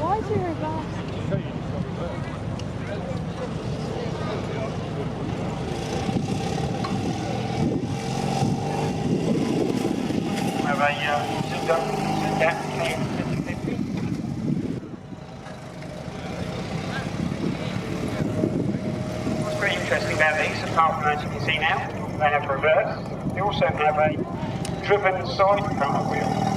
Why is he reversed? Have a Zundapp KS 50. What's pretty interesting about these, apart from as you can see now, they have reverse. They also have a driven sidecar wheel.